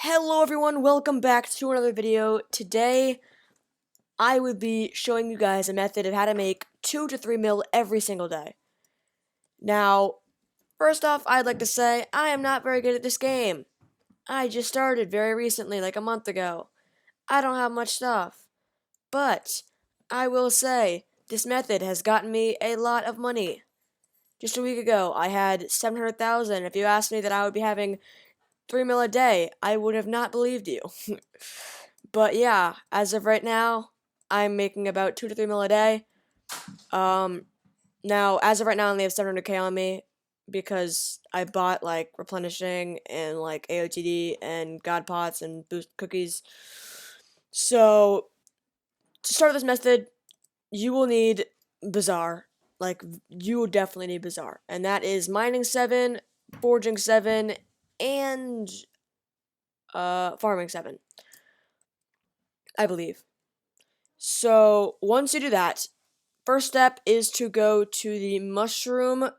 Hello everyone, welcome back to another video. Today, I will be showing you guys a method of how to make 2 to 3 mil every single day. Now, first off, I'd like to say, I am not very good at this game. I just started very recently, like a month ago. I don't have much stuff. But, I will say, this method has gotten me a lot of money. Just a week ago, I had 700,000. If you asked me that I would be having 3 mil a day, I would have not believed you. But yeah, as of right now, I'm making about 2 to 3 mil a day. Now, as of right now, I only have 700K on me because I bought like replenishing and like AOTD and God pots and boost cookies. So, to start this method, you will need Bazaar. Like, you will definitely need Bazaar. And that is mining 7, forging 7, and farming 7, I believe. So once you do that, first step is to go to the mushroom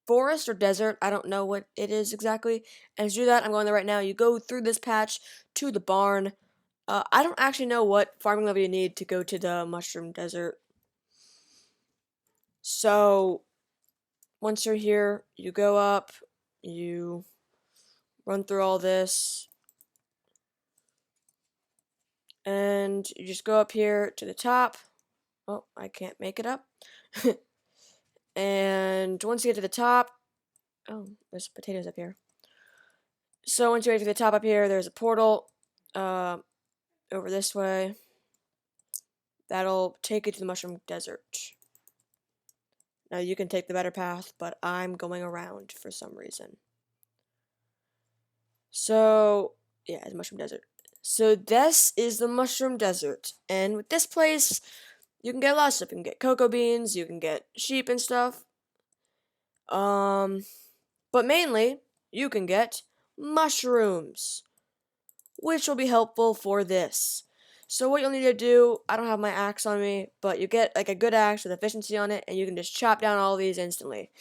forest or desert. I don't know what it is exactly. And to do that, I'm going there right now. You go through this patch to the barn. I don't actually know what farming level you need to go to the mushroom desert. So once you're here, you go up, you run through all this, and you just go up here to the top. Oh, I can't make it up. And once you get to the top, oh, there's potatoes up here. So once you get to the top up here, there's a portal over this way. That'll take you to the mushroom desert. Now you can take the better path, but I'm going around for some reason. So, yeah, it's mushroom desert. So this is the mushroom desert. And with this place, you can get a lot of stuff. You can get cocoa beans, you can get sheep and stuff. But mainly, you can get mushrooms, which will be helpful for this. So what you'll need to do, I don't have my axe on me, but you get like a good axe with efficiency on it, and you can just chop down all these instantly.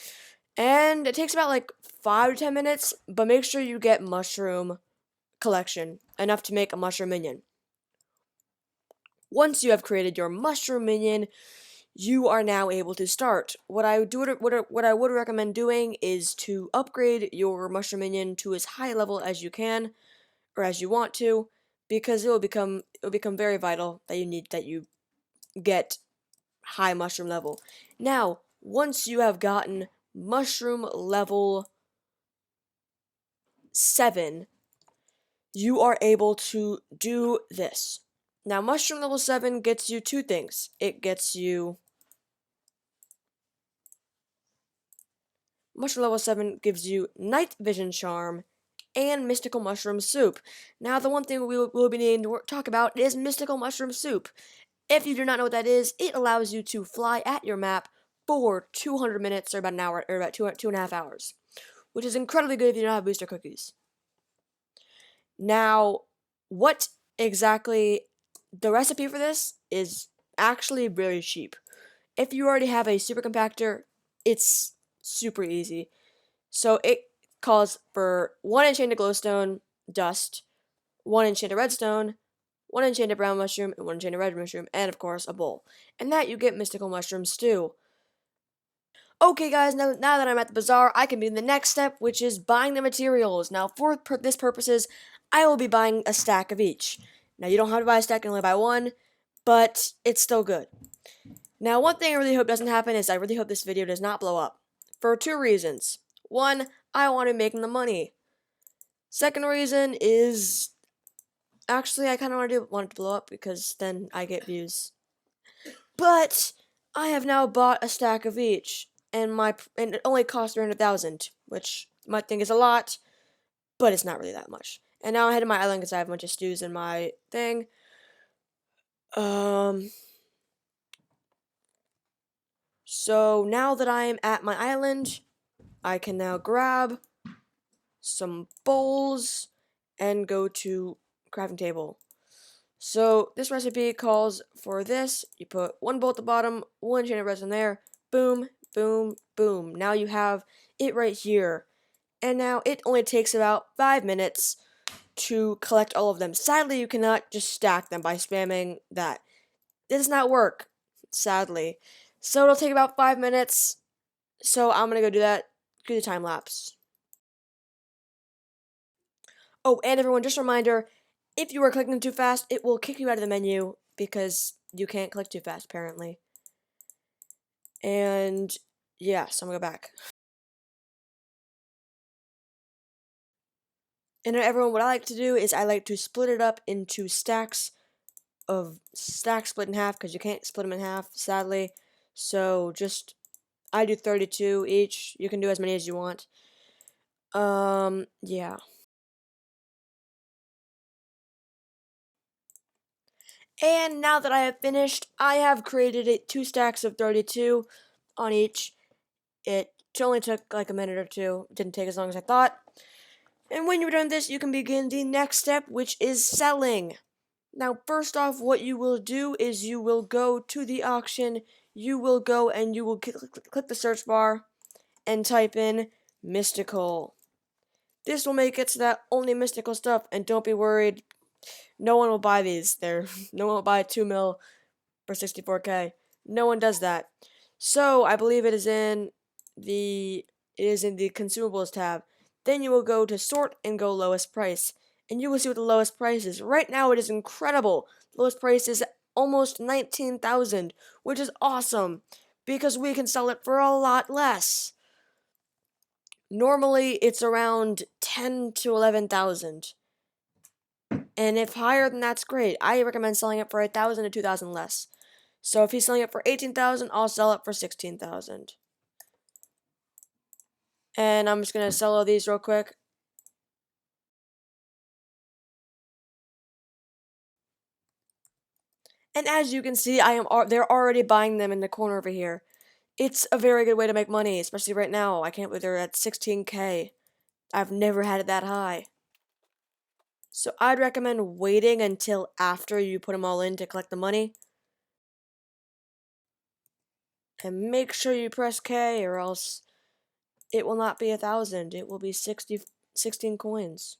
And it takes about like 5 to 10 minutes, but make sure you get mushroom collection, enough to make a mushroom minion. Once you have created your mushroom minion, you are now able to start. What I would recommend doing is to upgrade your mushroom minion to as high level as you can, or as you want to, because it will become very vital that you get high mushroom level. Now, once you have gotten mushroom level 7, you are able to do this. Now, mushroom level 7 gets you 2 things. It gets you mushroom level 7 gives you night vision charm and mystical mushroom soup. Now, the one thing we'll be needing to talk about is mystical mushroom soup. If you do not know what that is, it allows you to fly at your map for 200 minutes or about an hour, or about 2.5 hours, which is incredibly good if you don't have booster cookies. Now, what exactly the recipe for this is actually really cheap. If you already have a super compactor, it's super easy. So it calls for 1 enchanted glowstone dust, 1 enchanted redstone, 1 enchanted brown mushroom, and 1 enchanted red mushroom, and of course a bowl. And that you get mystical mushroom stew. Okay guys, now that I'm at the bazaar, I can begin the next step, which is buying the materials. Now for this purposes, I will be buying a stack of each. Now you don't have to buy a stack, you can only buy 1, but it's still good. Now one thing I really hope doesn't happen is I really hope this video does not blow up. For 2 reasons. 1, I want to be making the money. Second reason is, actually I kind of want it to blow up because then I get views. But I have now bought a stack of each, and it only cost 300,000, which you might think is a lot, but it's not really that much. And now I'm heading to my island because I have a bunch of stews in my thing. So now that I am at my island, I can now grab some bowls and go to crafting table. So this recipe calls for this. You put 1 bowl at the bottom, 1 chain of redstone there, boom, boom, boom. Now you have it right here. And now it only takes about 5 minutes to collect all of them. Sadly, you cannot just stack them by spamming that. It does not work, sadly. So it'll take about 5 minutes. So I'm gonna go do that. Do the time lapse. Oh, and everyone, just a reminder, if you are clicking too fast, it will kick you out of the menu because you can't click too fast, apparently. And yeah, so I'm gonna go back. And everyone, what I like to do is I like to split it up into stacks split in half because you can't split them in half, sadly. So just I do 32 each. You can do as many as you want. Yeah. And now that I have finished, I have created 2 stacks of 32 on each. It only took like a minute or two. It didn't take as long as I thought. And when you're done with this, you can begin the next step, which is selling. Now, first off, what you will do is you will go to the auction. You will go and you will click the search bar and type in mystical. This will make it so that only mystical stuff, and don't be worried, no one will buy these. No one will buy 2 mil for 64K. No one does that. So I believe it is in the consumables tab. Then you will go to sort and go lowest price. And you will see what the lowest price is. Right now it is incredible. The lowest price is almost 19,000, which is awesome because we can sell it for a lot less. Normally it's around 10 to 11,000. And if higher, then that's great. I recommend selling it for 1,000 to 2,000 less. So if he's selling it for 18,000, I'll sell it for 16,000. And I'm just gonna sell all these real quick. And as you can see, they're already buying them in the corner over here. It's a very good way to make money, especially right now. I can't believe they're at 16K. I've never had it that high. So I'd recommend waiting until after you put them all in to collect the money. And make sure you press K or else it will not be 1,000. It will be 16 coins.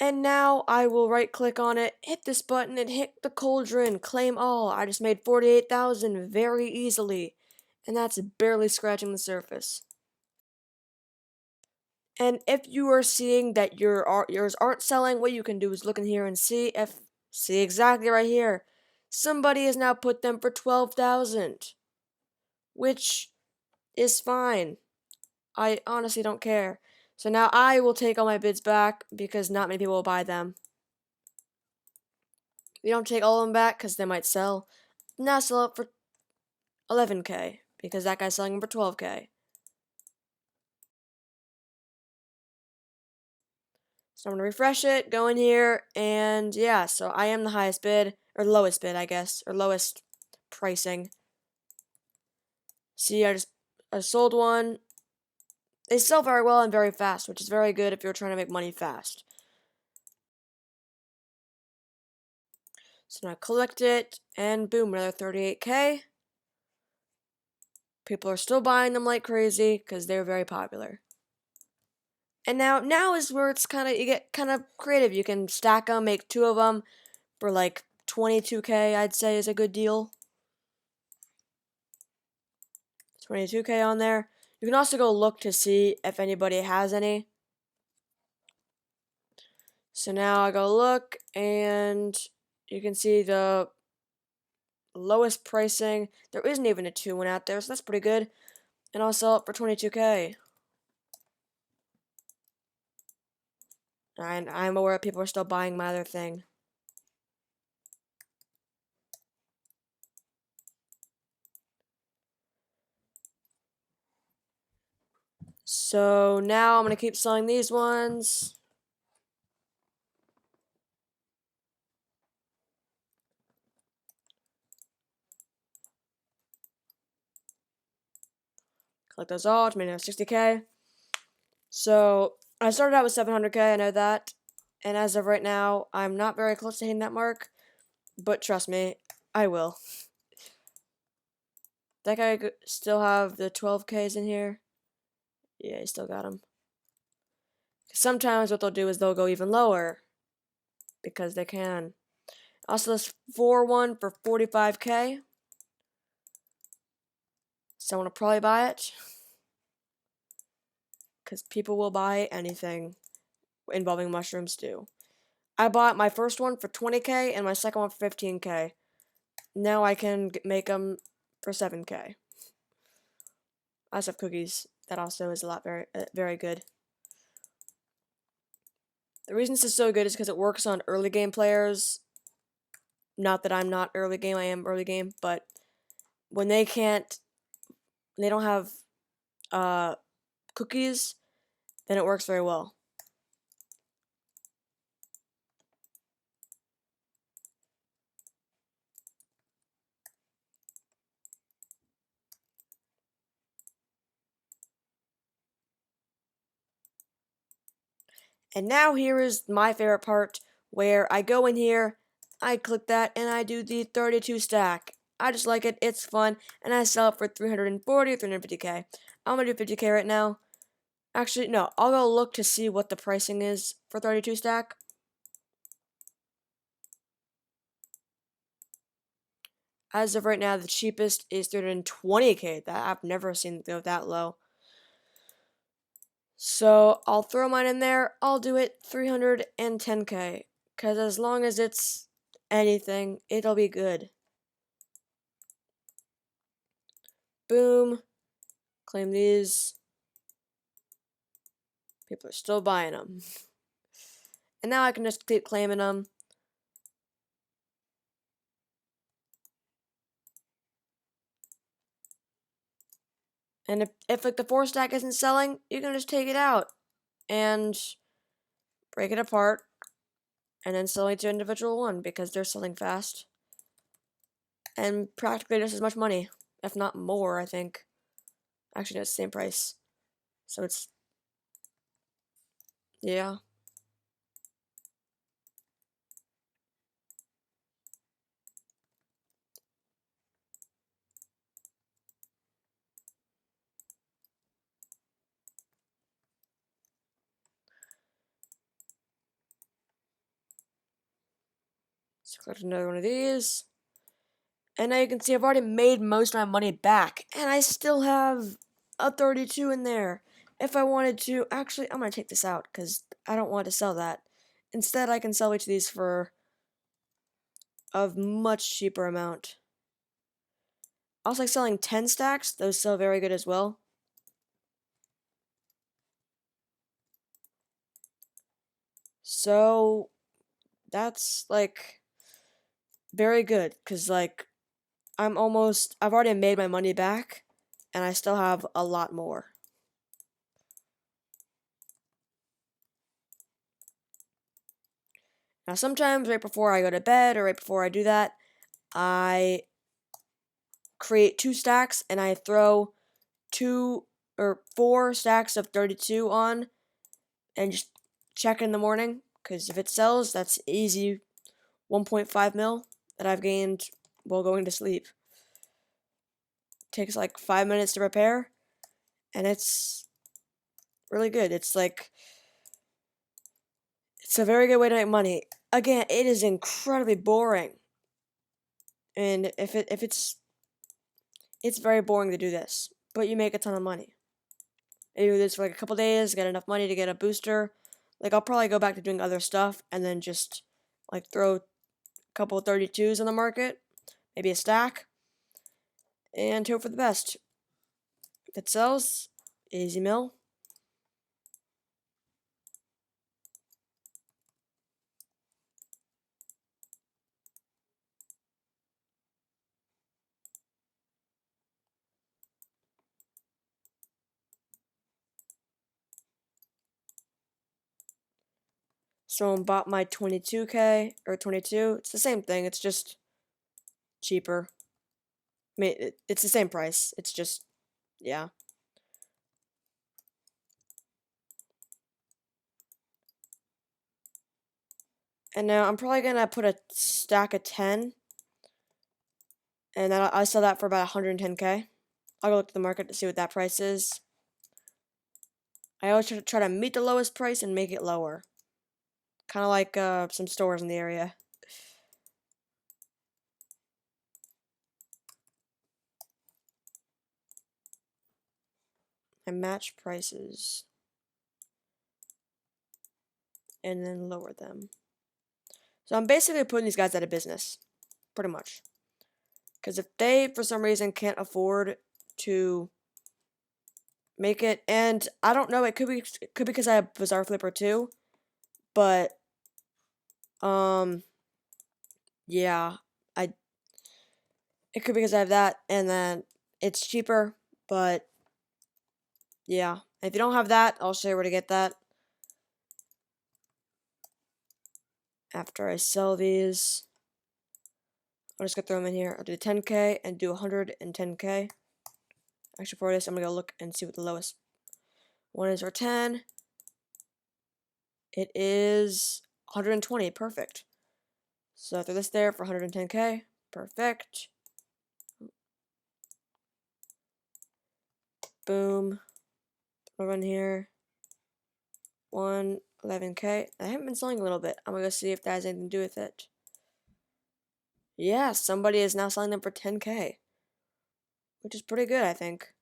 And now I will right click on it, hit this button, and hit the cauldron, claim all. I just made 48,000 very easily. And that's barely scratching the surface. And if you are seeing that yours aren't selling, what you can do is look in here and see exactly right here. Somebody has now put them for 12,000. Which is fine. I honestly don't care. So now I will take all my bids back because not many people will buy them. We don't take all of them back because they might sell. Now sell it for 11K because that guy's selling them for 12K. So I'm going to refresh it, go in here, and yeah, so I am the highest bid, or lowest bid, I guess, or lowest pricing. See, I sold one. They sell very well and very fast, which is very good if you're trying to make money fast. So now collect it, and boom, another 38K. People are still buying them like crazy because they're very popular. And now is where you get kind of creative. You can stack them, make 2 of them for like 22K, I'd say is a good deal. 22K on there. You can also go look to see if anybody has any. So now I go look and you can see the lowest pricing. There isn't even a 2 one out there, so that's pretty good. And I'll sell it for 22K. And I'm aware people are still buying my other thing. So now I'm going to keep selling these ones. Collect those all to make 60K. So I started out with 700K, I know that. And as of right now, I'm not very close to hitting that mark. But trust me, I will. That guy still have the 12Ks in here? Yeah, he still got them. sometimes what they'll do is they'll go even lower because they can. Also, this 4-1 for 45K. Someone will probably buy it because people will buy anything involving mushroom stew. I bought my first one for 20K and my second one for 15K. Now I can make them for 7K. I also have cookies. That also is a lot very good. The reason this is so good is because it works on early game players. Not that I'm not early game, I am early game, but when they don't have cookies, then it works very well. And now here is my favorite part, where I go in here, I click that, and I do the 32 stack. I just like it, it's fun, and I sell it for 340 or 350K. I'm gonna do 50K right now. Actually, no, I'll go look to see what the pricing is for 32 stack. As of right now, the cheapest is 320K. That I've never seen it go that low. So I'll throw mine in there. I'll do it 310K. Because as long as it's anything, it'll be good. Boom. Claim these. People are still buying them. And now I can just keep claiming them. And if like the 4 stack isn't selling, you can just take it out and break it apart and then sell each individual one because they're selling fast. And practically just as much money, if not more, I think. Actually, no, it's the same price. So it's, yeah. So collect another one of these. And now you can see I've already made most of my money back. And I still have a 32 in there. If I wanted to, actually, I'm going to take this out because I don't want to sell that. Instead, I can sell each of these for a much cheaper amount. Also, like selling 10 stacks, those sell very good as well. So, that's like very good because like I've already made my money back and I still have a lot more. Now sometimes right before I go to bed or right before I do that, I create 2 stacks and I throw 2 or 4 stacks of 32 on and just check in the morning because if it sells, that's easy 1.5 mil that I've gained while going to sleep. Takes like 5 minutes to repair and it's really good. It's a very good way to make money. Again, it is incredibly boring. And it's very boring to do this, but you make a ton of money. And you do this for like a couple days, get enough money to get a booster. Like I'll probably go back to doing other stuff and then just like throw a couple of 32s on the market, maybe a stack, and hope for the best. If it sells, easy mill. Someone bought my 22K or 22. It's the same thing. It's just cheaper. I mean, it's the same price. It's just, yeah. And now I'm probably gonna put a stack of 10, and then I sell that for about 110K. I'll go look at the market to see what that price is. I always try to meet the lowest price and make it lower. Kind of like some stores in the area. And match prices. And then lower them. So I'm basically putting these guys out of business. Pretty much. Because if they, for some reason, can't afford to make it, and I don't know, it could be because I have Bazaar Flipper too, but yeah, it could be because I have that, and then it's cheaper, but yeah, if you don't have that, I'll show you where to get that after I sell these. I'll just go throw them in here. I'll do 10k and do 110k. Actually, for this, I'm gonna go look and see what the lowest one is for 10. It is 120. Perfect. So I throw this there for 110k. Perfect. Boom. Throw in here. 111k. I haven't been selling a little bit. I'm gonna go see if that has anything to do with it. Yeah, somebody is now selling them for 10k. Which is pretty good, I think.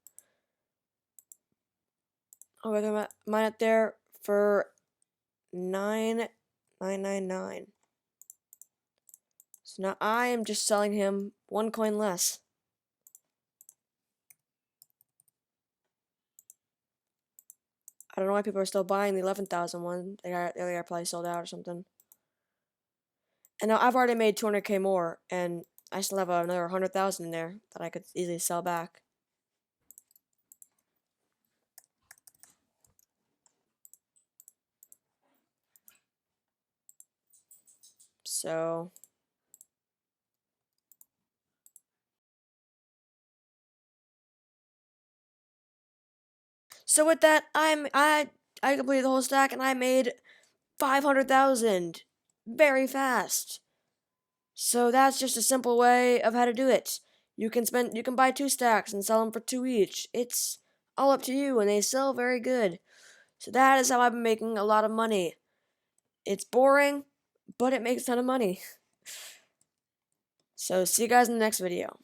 I'll go throw mine up there for 9,999. So now I am just selling him 1 coin less. I don't know why people are still buying the 11,000 one. They got probably sold out or something. And now I've already made 200k more, and I still have another 100,000 in there that I could easily sell back. So with that, I completed the whole stack and I made 500,000 very fast. So that's just a simple way of how to do it. You can buy 2 stacks and sell them for 2 each. It's all up to you, and they sell very good. So that is how I've been making a lot of money. It's boring, but it makes a ton of money. So see you guys in the next video.